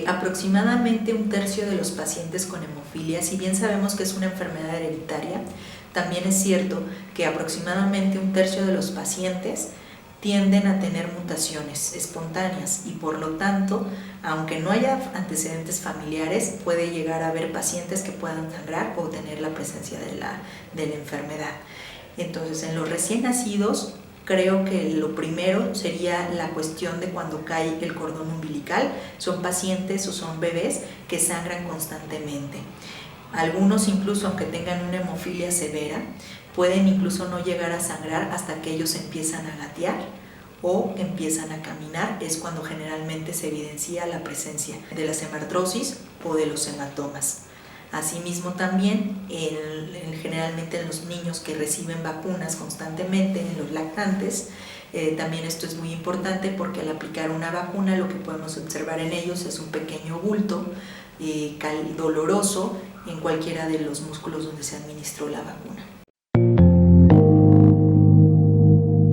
Aproximadamente un tercio de los pacientes con hemofilia, si bien sabemos que es una enfermedad hereditaria, también es cierto que aproximadamente un tercio de los pacientes tienden a tener mutaciones espontáneas y por lo tanto, aunque no haya antecedentes familiares, puede llegar a haber pacientes que puedan sangrar o tener la presencia de la enfermedad. Entonces, en los recién nacidos, creo que lo primero sería la cuestión de cuando cae el cordón umbilical. Son pacientes o son bebés que sangran constantemente. Algunos, incluso aunque tengan una hemofilia severa, pueden incluso no llegar a sangrar hasta que ellos empiezan a gatear o empiezan a caminar. Es cuando generalmente se evidencia la presencia de las hemartrosis o de los hematomas. Asimismo también, generalmente en los niños que reciben vacunas constantemente, en los lactantes, también esto es muy importante porque al aplicar una vacuna lo que podemos observar en ellos es un pequeño bulto doloroso en cualquiera de los músculos donde se administró la vacuna.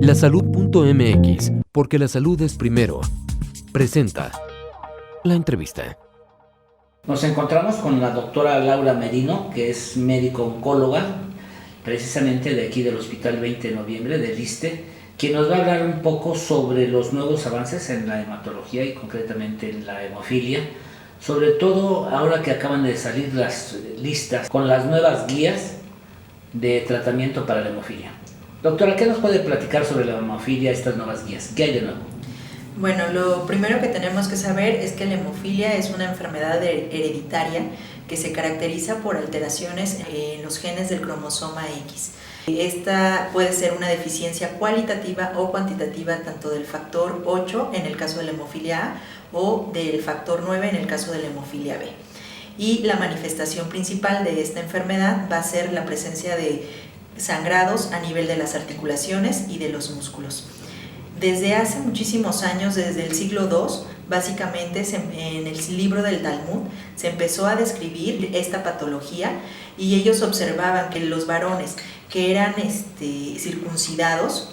Lasalud.mx, porque la salud es primero. Presenta la entrevista. Nos encontramos con la doctora Laura Merino, que es médico-oncóloga, precisamente de aquí del Hospital 20 de Noviembre, del ISSSTE, quien nos va a hablar un poco sobre los nuevos avances en la hematología y concretamente en la hemofilia, sobre todo ahora que acaban de salir las listas con las nuevas guías de tratamiento para la hemofilia. Doctora, ¿qué nos puede platicar sobre la hemofilia, estas nuevas guías? ¿Qué hay de nuevo? Bueno, lo primero que tenemos que saber es que la hemofilia es una enfermedad hereditaria que se caracteriza por alteraciones en los genes del cromosoma X. Esta puede ser una deficiencia cualitativa o cuantitativa tanto del factor 8 en el caso de la hemofilia A o del factor 9 en el caso de la hemofilia B. Y la manifestación principal de esta enfermedad va a ser la presencia de sangrados a nivel de las articulaciones y de los músculos. Desde hace muchísimos años, desde el siglo II, básicamente en el libro del Talmud se empezó a describir esta patología y ellos observaban que los varones que eran circuncidados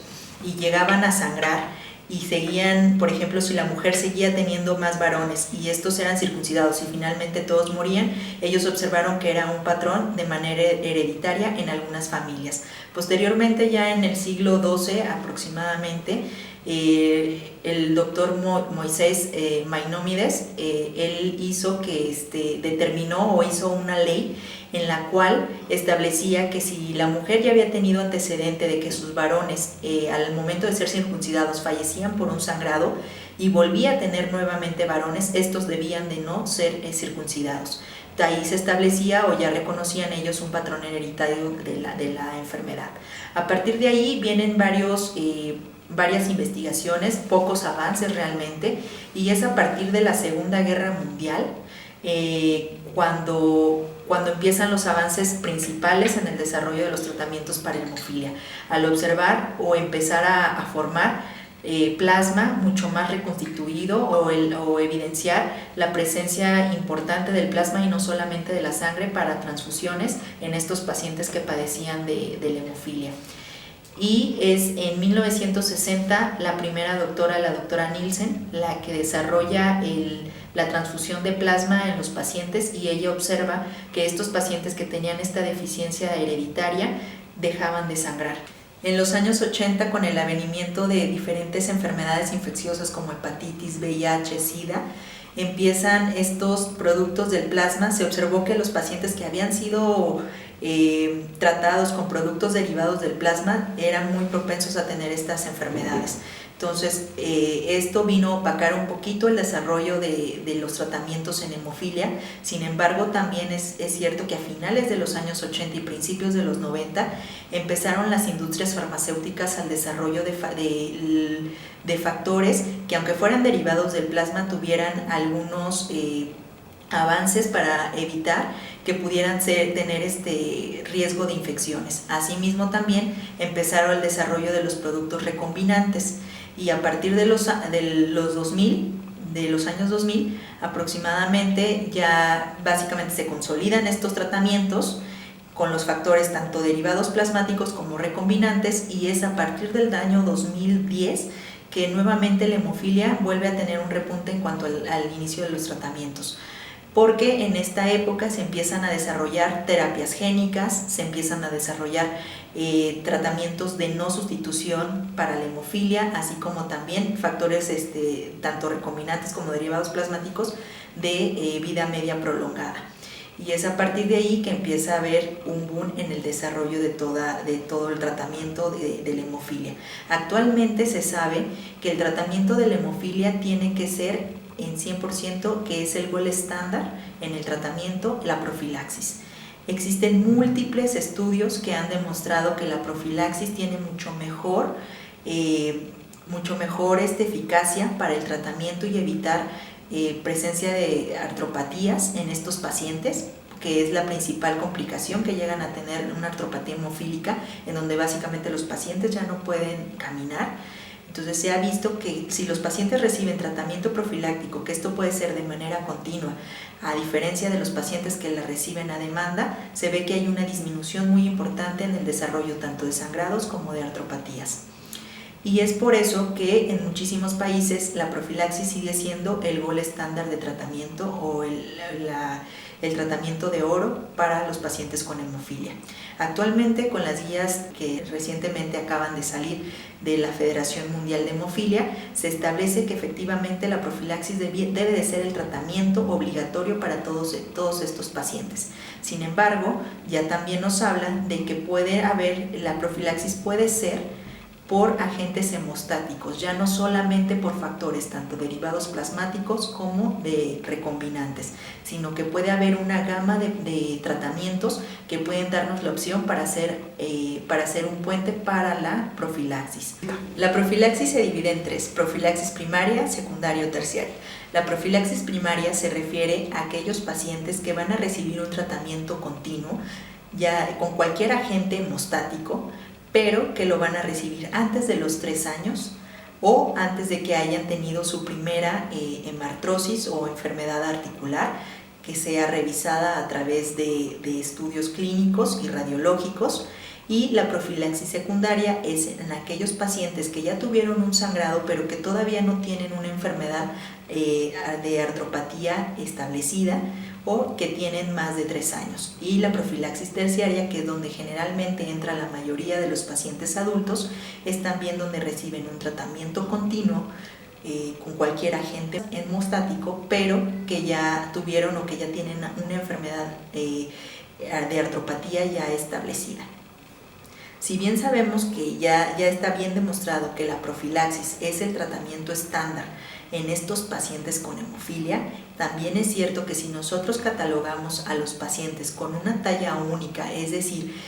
y llegaban a sangrar y seguían, por ejemplo, si la mujer seguía teniendo más varones y estos eran circuncidados y finalmente todos morían, ellos observaron que era un patrón de manera hereditaria en algunas familias. Posteriormente, ya en el siglo XII aproximadamente, el doctor Moisés Maimónides, él hizo que determinó o hizo una ley en la cual establecía que si la mujer ya había tenido antecedente de que sus varones al momento de ser circuncidados fallecían por un sangrado y volvía a tener nuevamente varones, estos debían de no ser circuncidados. De ahí se establecía o ya reconocían ellos un patrón hereditario de la enfermedad. A partir de ahí vienen varias investigaciones, pocos avances realmente, y es a partir de la Segunda Guerra Mundial cuando empiezan los avances principales en el desarrollo de los tratamientos para hemofilia, al observar o empezar a formar plasma mucho más reconstituido o evidenciar la presencia importante del plasma y no solamente de la sangre para transfusiones en estos pacientes que padecían de la hemofilia. Y es en 1960 la primera doctora, la doctora Nielsen, la que desarrolla la transfusión de plasma en los pacientes y ella observa que estos pacientes que tenían esta deficiencia hereditaria dejaban de sangrar. En los años 80, con el advenimiento de diferentes enfermedades infecciosas como hepatitis, VIH, SIDA, empiezan estos productos del plasma. Se observó que los pacientes que habían sido tratados con productos derivados del plasma eran muy propensos a tener estas enfermedades. Entonces, esto vino a opacar un poquito el desarrollo de los tratamientos en hemofilia. Sin embargo, también es cierto que a finales de los años 80 y principios de los 90 empezaron las industrias farmacéuticas al desarrollo de factores que, aunque fueran derivados del plasma, tuvieran algunos avances para evitar que pudieran tener riesgo de infecciones. Asimismo, también empezaron el desarrollo de los productos recombinantes y a partir de los años 2000 aproximadamente ya básicamente se consolidan estos tratamientos con los factores tanto derivados plasmáticos como recombinantes y es a partir del año 2010 que nuevamente la hemofilia vuelve a tener un repunte en cuanto al inicio de los tratamientos, porque en esta época se empiezan a desarrollar terapias génicas, se empiezan a desarrollar tratamientos de no sustitución para la hemofilia, así como también factores tanto recombinantes como derivados plasmáticos de vida media prolongada. Y es a partir de ahí que empieza a haber un boom en el desarrollo de todo el tratamiento de la hemofilia. Actualmente se sabe que el tratamiento de la hemofilia tiene que ser en 100%, que es el gold estándar en el tratamiento, la profilaxis. Existen múltiples estudios que han demostrado que la profilaxis tiene mucho mejor eficacia para el tratamiento y evitar presencia de artropatías en estos pacientes, que es la principal complicación que llegan a tener una artropatía hemofílica, en donde básicamente los pacientes ya no pueden caminar. Entonces se ha visto que si los pacientes reciben tratamiento profiláctico, que esto puede ser de manera continua, a diferencia de los pacientes que la reciben a demanda, se ve que hay una disminución muy importante en el desarrollo tanto de sangrados como de artropatías. Y es por eso que en muchísimos países la profilaxis sigue siendo el gold estándar de tratamiento o el tratamiento de oro para los pacientes con hemofilia. Actualmente, con las guías que recientemente acaban de salir de la Federación Mundial de Hemofilia, se establece que efectivamente la profilaxis debe de ser el tratamiento obligatorio para todos estos pacientes. Sin embargo, ya también nos hablan de que la profilaxis puede ser por agentes hemostáticos, ya no solamente por factores tanto derivados plasmáticos como de recombinantes, sino que puede haber una gama de tratamientos que pueden darnos la opción para hacer un puente para la profilaxis. La profilaxis se divide en tres: profilaxis primaria, secundaria o terciaria. La profilaxis primaria se refiere a aquellos pacientes que van a recibir un tratamiento continuo, ya con cualquier agente hemostático, pero que lo van a recibir antes de los 3 años o antes de que hayan tenido su primera hemartrosis o enfermedad articular, que sea revisada a través de estudios clínicos y radiológicos. Y la profilaxis secundaria es en aquellos pacientes que ya tuvieron un sangrado pero que todavía no tienen una enfermedad de artropatía establecida o que tienen más de 3 años. Y la profilaxis terciaria, que es donde generalmente entra la mayoría de los pacientes adultos, es también donde reciben un tratamiento continuo con cualquier agente hemostático, pero que ya tuvieron o que ya tienen una enfermedad de artropatía ya establecida. Si bien sabemos que ya está bien demostrado que la profilaxis es el tratamiento estándar en estos pacientes con hemofilia, también es cierto que si nosotros catalogamos a los pacientes con una talla única, es decir,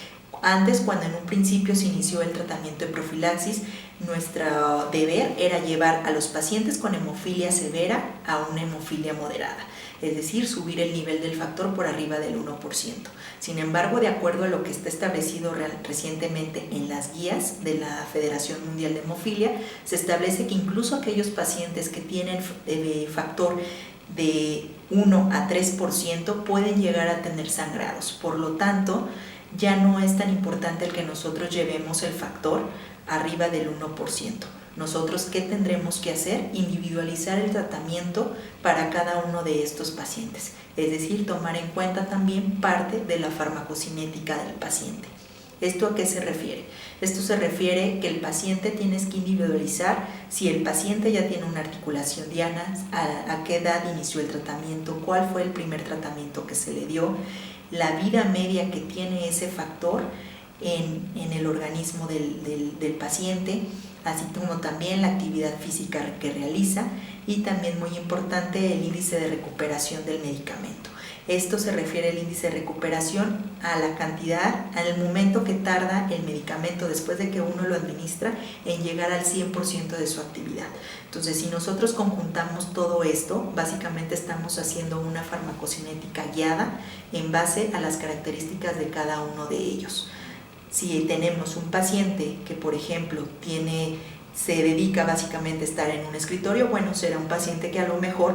antes, cuando en un principio se inició el tratamiento de profilaxis, nuestro deber era llevar a los pacientes con hemofilia severa a una hemofilia moderada, es decir, subir el nivel del factor por arriba del 1%. Sin embargo, de acuerdo a lo que está establecido recientemente en las guías de la Federación Mundial de Hemofilia, se establece que incluso aquellos pacientes que tienen factor de 1 a 3% pueden llegar a tener sangrados. Por lo tanto, ya no es tan importante el que nosotros llevemos el factor arriba del 1%. Nosotros, ¿qué tendremos que hacer? Individualizar el tratamiento para cada uno de estos pacientes, es decir, tomar en cuenta también parte de la farmacocinética del paciente. ¿Esto a qué se refiere? Esto se refiere que el paciente tienes que individualizar si el paciente ya tiene una articulación diana, a qué edad inició el tratamiento, cuál fue el primer tratamiento que se le dio, la vida media que tiene ese factor en el organismo del paciente, así como también la actividad física que realiza y también, muy importante, el índice de recuperación del medicamento. Esto se refiere al índice de recuperación a la cantidad, al momento que tarda el medicamento después de que uno lo administra en llegar al 100% de su actividad. Entonces, si nosotros conjuntamos todo esto, básicamente estamos haciendo una farmacocinética guiada en base a las características de cada uno de ellos. Si tenemos un paciente que, por ejemplo, se dedica básicamente a estar en un escritorio, bueno, será un paciente que a lo mejor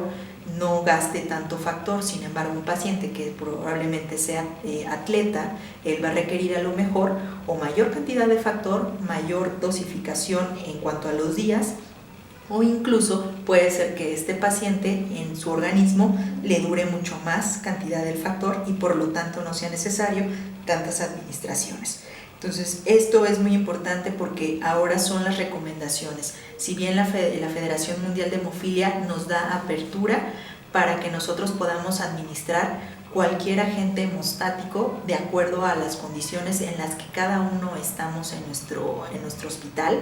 no gaste tanto factor. Sin embargo, un paciente que probablemente sea atleta, él va a requerir a lo mejor o mayor cantidad de factor, mayor dosificación en cuanto a los días o incluso puede ser que este paciente en su organismo le dure mucho más cantidad del factor y por lo tanto no sea necesario tantas administraciones. Entonces, esto es muy importante porque ahora son las recomendaciones. Si bien la Federación Mundial de Hemofilia nos da apertura para que nosotros podamos administrar cualquier agente hemostático de acuerdo a las condiciones en las que cada uno estamos en nuestro hospital,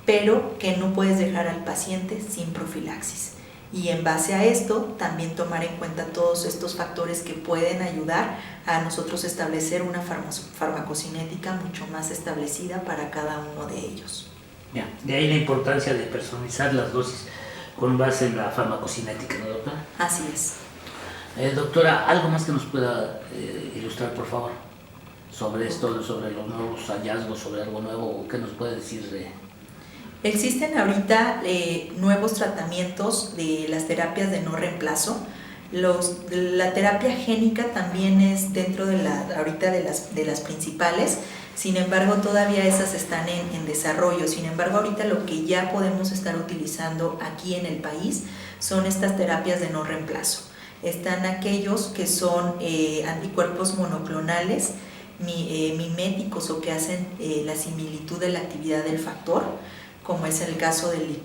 pero que no puedes dejar al paciente sin profilaxis. Y en base a esto, también tomar en cuenta todos estos factores que pueden ayudar a nosotros establecer una farmacocinética mucho más establecida para cada uno de ellos. Ya, de ahí la importancia de personalizar las dosis con base en la farmacocinética, ¿no, doctora? Así es. Doctora, ¿algo más que nos pueda ilustrar, por favor, sobre esto, sobre los nuevos hallazgos, sobre algo nuevo? ¿Qué nos puede decir de...? Existen ahorita nuevos tratamientos de las terapias de no reemplazo. La terapia génica también es dentro de las principales, sin embargo todavía esas están en desarrollo. Sin embargo, ahorita lo que ya podemos estar utilizando aquí en el país son estas terapias de no reemplazo. Están aquellos que son anticuerpos monoclonales, miméticos o que hacen la similitud de la actividad del factor, como es el caso del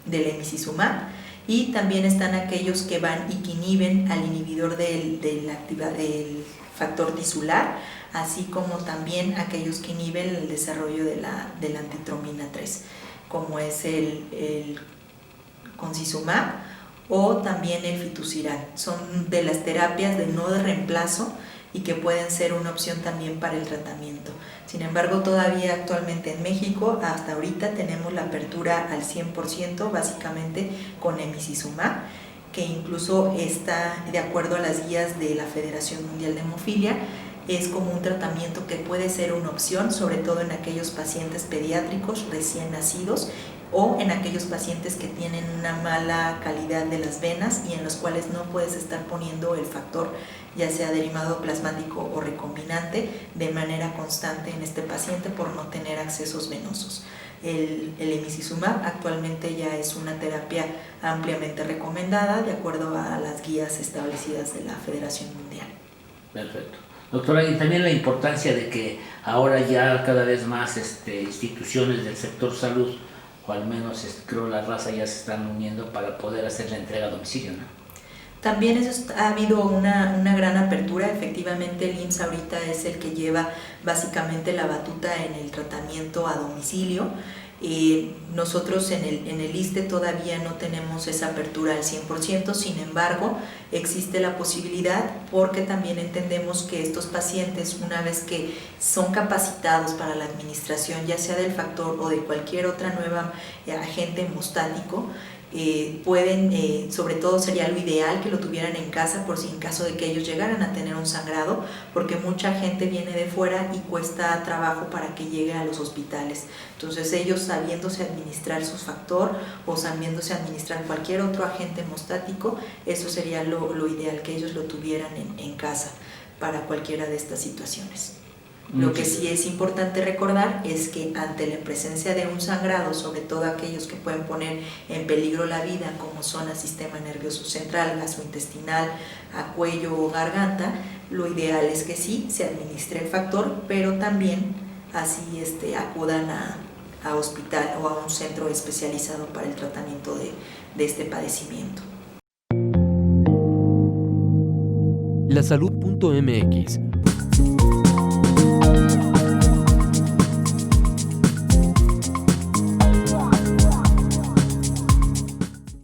emicizumab, y también están aquellos que van y que inhiben al inhibidor del factor tisular, así como también aquellos que inhiben el desarrollo de la antitromina 3, como es el concizumab o también el fitusiran. Son de las terapias de no reemplazo y que pueden ser una opción también para el tratamiento. Sin embargo, todavía actualmente en México, hasta ahorita tenemos la apertura al 100%, básicamente con emicizumab, que incluso está de acuerdo a las guías de la Federación Mundial de Hemofilia, es como un tratamiento que puede ser una opción, sobre todo en aquellos pacientes pediátricos recién nacidos o en aquellos pacientes que tienen una mala calidad de las venas y en los cuales no puedes estar poniendo el factor, ya sea derivado plasmático o recombinante, de manera constante en este paciente por no tener accesos venosos. El emicizumab actualmente ya es una terapia ampliamente recomendada de acuerdo a las guías establecidas de la Federación Mundial. Perfecto. Doctora, y también la importancia de que ahora ya cada vez más instituciones del sector salud, o al menos creo la raza, ya se están uniendo para poder hacer la entrega a domicilio, ¿no? También ha habido una gran apertura. Efectivamente, el IMSS ahorita es el que lleva básicamente la batuta en el tratamiento a domicilio. Nosotros en el ISSSTE todavía no tenemos esa apertura al 100%, sin embargo, existe la posibilidad porque también entendemos que estos pacientes, una vez que son capacitados para la administración, ya sea del factor o de cualquier otra nueva agente hemostático, pueden, sobre todo sería lo ideal que lo tuvieran en casa por si en caso de que ellos llegaran a tener un sangrado, porque mucha gente viene de fuera y cuesta trabajo para que llegue a los hospitales. Entonces ellos, sabiéndose administrar su factor o sabiéndose administrar cualquier otro agente hemostático, eso sería lo ideal, que ellos lo tuvieran en casa para cualquiera de estas situaciones. Lo que sí es importante recordar es que ante la presencia de un sangrado, sobre todo aquellos que pueden poner en peligro la vida, como son al sistema nervioso central, gastrointestinal, a cuello o garganta, lo ideal es que sí se administre el factor, pero también así acudan a hospital o a un centro especializado para el tratamiento de este padecimiento. Lasalud.mx